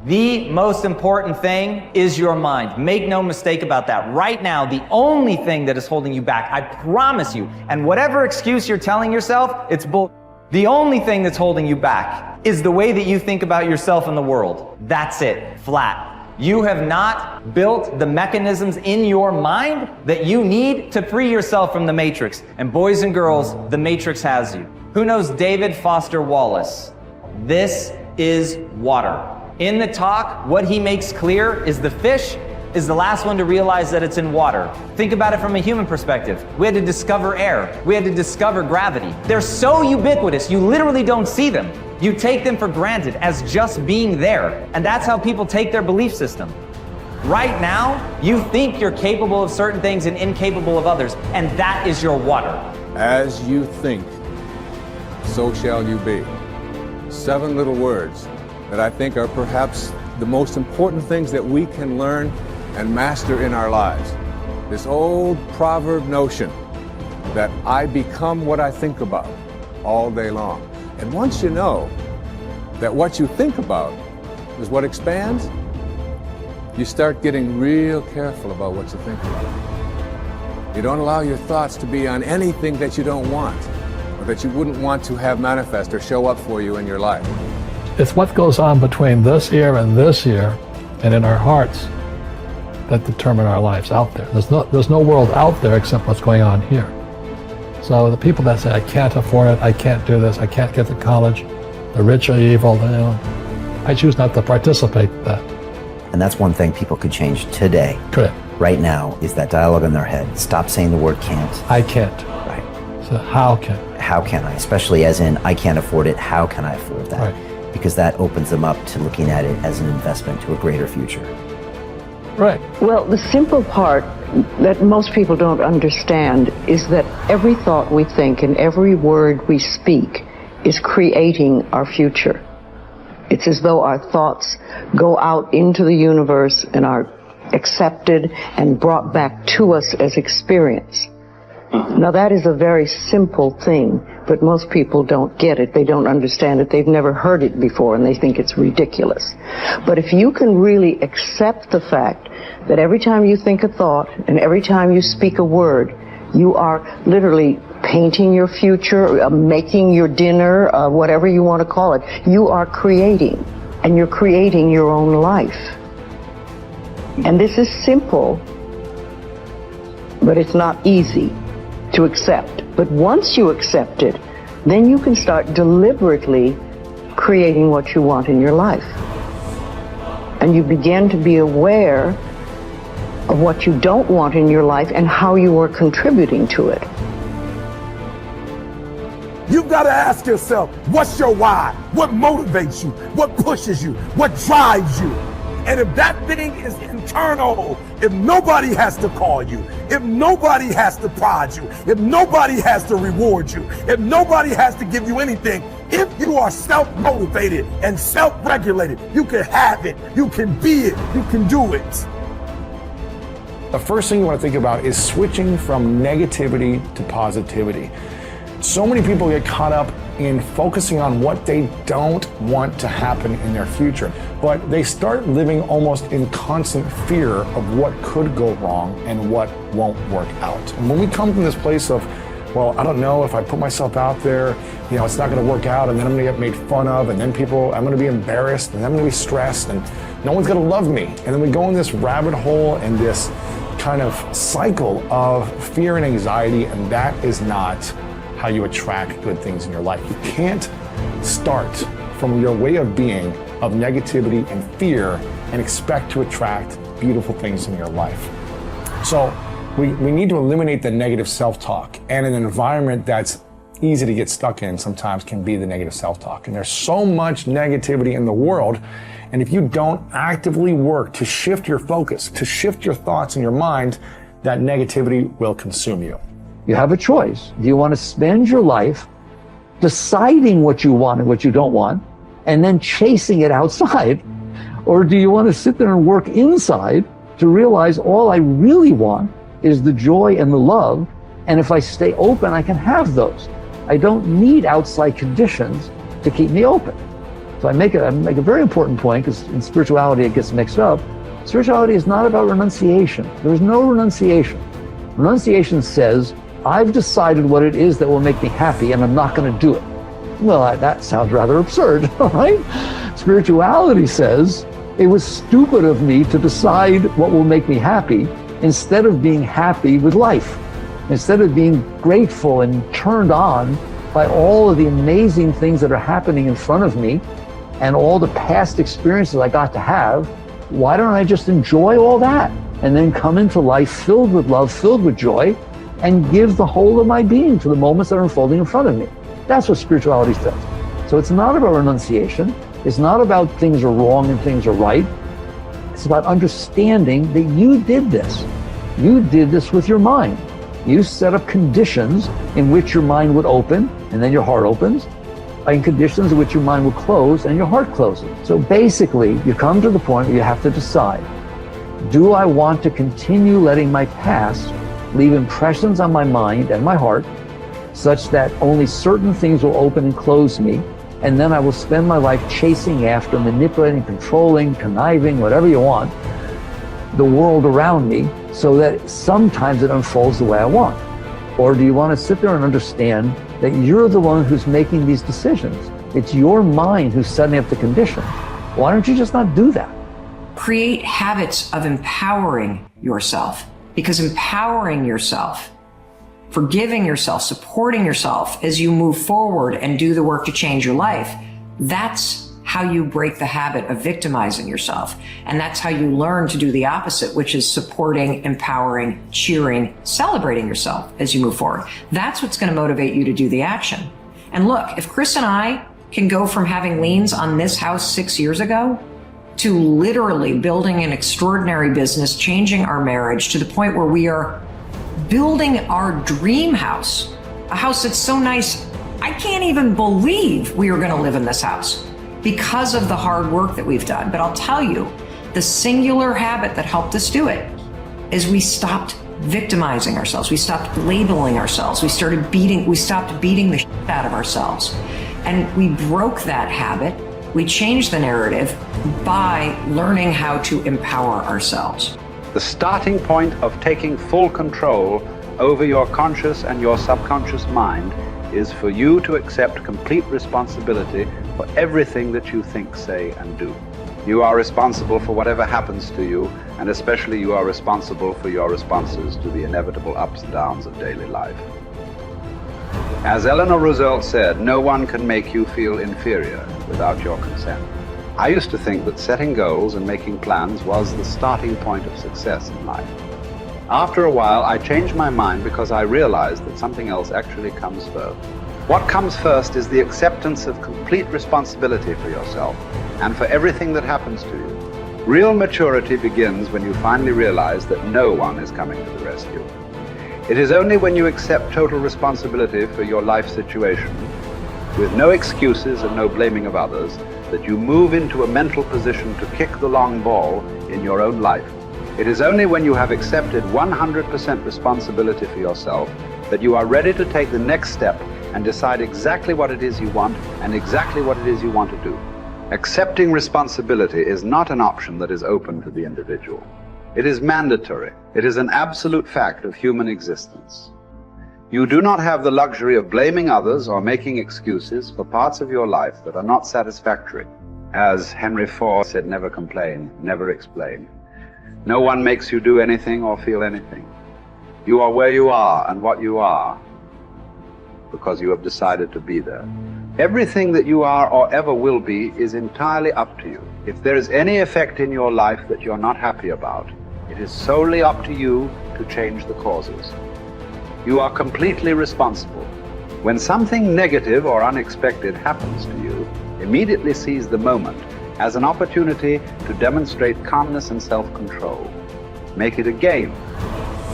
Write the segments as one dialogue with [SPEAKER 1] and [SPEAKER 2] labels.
[SPEAKER 1] The most important thing is your mind. Make no mistake about that. Right now, the only thing that is holding you back, I promise you, and whatever excuse you're telling yourself, it's bull. The only thing that's holding you back is the way that you think about yourself and the world. That's it, flat. You have not built the mechanisms in your mind that you need to free yourself from the matrix. And boys and girls, the matrix has you. Who knows David Foster Wallace? This is water. In the talk, what he makes clear is the fish is the last one to realize that it's in water. Think about it from a human perspective. We had to discover air. We had to discover gravity. They're so ubiquitous, you literally don't see them. You take them for granted as just being there. And that's how people take their belief system. Right now, you think you're capable of certain things and incapable of others, and that is your water.
[SPEAKER 2] As you think, so shall you be. 7 little words that I think are perhaps the most important things that we can learn and master in our lives. This old proverb notion that I become what I think about all day long. And once you know that what you think about is what expands, you start getting real careful about what you think about. You don't allow your thoughts to be on anything that you don't want or that you wouldn't want to have manifest or show up for you in your life.
[SPEAKER 3] It's what goes on between this ear and this ear and in our hearts that determine our lives out there. There's no world out there except what's going on here. So the people that say, I can't afford it, I can't do this, I can't get to college, the rich are evil, I choose not to participate in that.
[SPEAKER 4] And that's one thing people could change today.
[SPEAKER 3] Correct.
[SPEAKER 4] Right now is that dialogue in their head. Stop saying the word can't.
[SPEAKER 3] I can't.
[SPEAKER 4] Right.
[SPEAKER 3] So how can?
[SPEAKER 4] How can I? Especially as in, I can't afford it, how can I afford that?
[SPEAKER 3] Right.
[SPEAKER 4] Because that opens them up to looking at it as an investment to a greater future.
[SPEAKER 3] Right.
[SPEAKER 5] Well, the simple part that most people don't understand is that every thought we think and every word we speak is creating our future. It's as though our thoughts go out into the universe and are accepted and brought back to us as experience. Now that is a very simple thing, but most people don't get it. They don't understand it. They've never heard it before and they think it's ridiculous. But if you can really accept the fact that every time you think a thought and every time you speak a word, you are literally painting your future, making your dinner, whatever you want to call it, you are creating, and you're creating your own life. And this is simple, but it's not easy to accept. But once you accept it, then you can start deliberately creating what you want in your life. And you begin to be aware of what you don't want in your life and how you are contributing to it.
[SPEAKER 6] You've got to ask yourself, what's your why? What motivates you? What pushes you? What drives you? And if that thing is internal, if nobody has to call you, if nobody has to prod you, if nobody has to reward you, if nobody has to give you anything, if you are self-motivated and self-regulated, you can have it, you can be it, you can do it.
[SPEAKER 7] The first thing you want to think about is switching from negativity to positivity. So many people get caught up in focusing on what they don't want to happen in their future, but they start living almost in constant fear of what could go wrong and what won't work out. And when we come from this place of, well, I don't know if I put myself out there, it's not going to work out, and then I'm going to get made fun of, and then I'm going to be embarrassed, and then I'm going to be stressed, and no one's going to love me. And then we go in this rabbit hole and this kind of cycle of fear and anxiety, and that is not how you attract good things in your life. You can't start from your way of being of negativity and fear and expect to attract beautiful things in your life. So we need to eliminate the negative self-talk, and an environment that's easy to get stuck in sometimes can be the negative self-talk. And there's so much negativity in the world, and if you don't actively work to shift your focus, to shift your thoughts in your mind, that negativity will consume you.
[SPEAKER 8] You have a choice. Do you want to spend your life deciding what you want and what you don't want, and then chasing it outside? Or do you want to sit there and work inside to realize all I really want is the joy and the love, and if I stay open, I can have those. I don't need outside conditions to keep me open. So I make a very important point, because in spirituality it gets mixed up. Spirituality is not about renunciation. There's no renunciation. Renunciation says, I've decided what it is that will make me happy and I'm not going to do it. Well, that sounds rather absurd, right? Spirituality says, it was stupid of me to decide what will make me happy instead of being happy with life, instead of being grateful and turned on by all of the amazing things that are happening in front of me and all the past experiences I got to have. Why don't I just enjoy all that and then come into life filled with love, filled with joy, and give the whole of my being to the moments that are unfolding in front of me? That's what spirituality says. So it's not about renunciation. It's not about things are wrong and things are right. It's about understanding that you did this. You did this with your mind. You set up conditions in which your mind would open, and then your heart opens, and conditions in which your mind will close and your heart closes. So basically, you come to the point where you have to decide, do I want to continue letting my past leave impressions on my mind and my heart such that only certain things will open and close me, and then I will spend my life chasing after, manipulating, controlling, conniving, whatever you want, the world around me, so that sometimes it unfolds the way I want? Or do you want to sit there and understand that you're the one who's making these decisions? It's your mind who's setting up the conditions. Why don't you just not do that?
[SPEAKER 9] Create habits of empowering yourself, because empowering yourself, forgiving yourself, supporting yourself as you move forward and do the work to change your life, that's how you break the habit of victimizing yourself. And that's how you learn to do the opposite, which is supporting, empowering, cheering, celebrating yourself as you move forward. That's what's going to motivate you to do the action. And look, if Chris and I can go from having liens on this house 6 years ago to literally building an extraordinary business, changing our marriage to the point where we are building our dream house, a house that's so nice, I can't even believe we are going to live in this house because of the hard work that we've done. But I'll tell you, the singular habit that helped us do it is we stopped victimizing ourselves. We stopped labeling ourselves. We stopped beating the shit out of ourselves. And we broke that habit. We changed the narrative by learning how to empower ourselves.
[SPEAKER 10] The starting point of taking full control over your conscious and your subconscious mind is for you to accept complete responsibility for everything that you think, say, and do. You are responsible for whatever happens to you, and especially you are responsible for your responses to the inevitable ups and downs of daily life. As Eleanor Roosevelt said, no one can make you feel inferior without your consent. I used to think that setting goals and making plans was the starting point of success in life. After a while, I changed my mind because I realized that something else actually comes first. What comes first is the acceptance of complete responsibility for yourself and for everything that happens to you. Real maturity begins when you finally realize that no one is coming to the rescue. It is only when you accept total responsibility for your life situation, with no excuses and no blaming of others, that you move into a mental position to kick the long ball in your own life. It is only when you have accepted 100% responsibility for yourself that you are ready to take the next step and decide exactly what it is you want and exactly what it is you want to do. Accepting responsibility is not an option that is open to the individual. It is mandatory. It is an absolute fact of human existence. You do not have the luxury of blaming others or making excuses for parts of your life that are not satisfactory. As Henry Ford said, never complain, never explain. No one makes you do anything or feel anything. You are where you are and what you are because you have decided to be there. Everything that you are or ever will be is entirely up to you. If there is any effect in your life that you're not happy about, it is solely up to you to change the causes. You are completely responsible. When something negative or unexpected happens to you, immediately seize the moment as an opportunity to demonstrate calmness and self-control. Make it a game.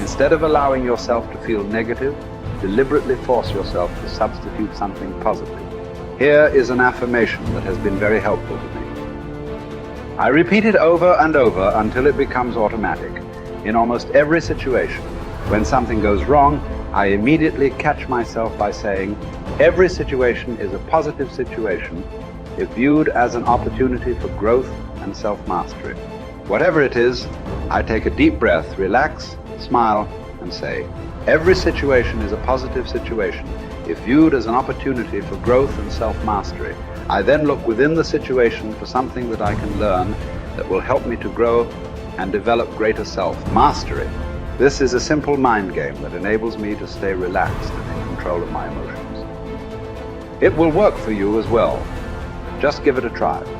[SPEAKER 10] Instead of allowing yourself to feel negative, deliberately force yourself to substitute something positive. Here is an affirmation that has been very helpful to me. I repeat it over and over until it becomes automatic. In almost every situation, when something goes wrong, I immediately catch myself by saying, every situation is a positive situation, if viewed as an opportunity for growth and self-mastery. Whatever it is, I take a deep breath, relax, smile, and say, every situation is a positive situation if viewed as an opportunity for growth and self-mastery. I then look within the situation for something that I can learn that will help me to grow and develop greater self-mastery. This is a simple mind game that enables me to stay relaxed and in control of my emotions. It will work for you as well. Just give it a try.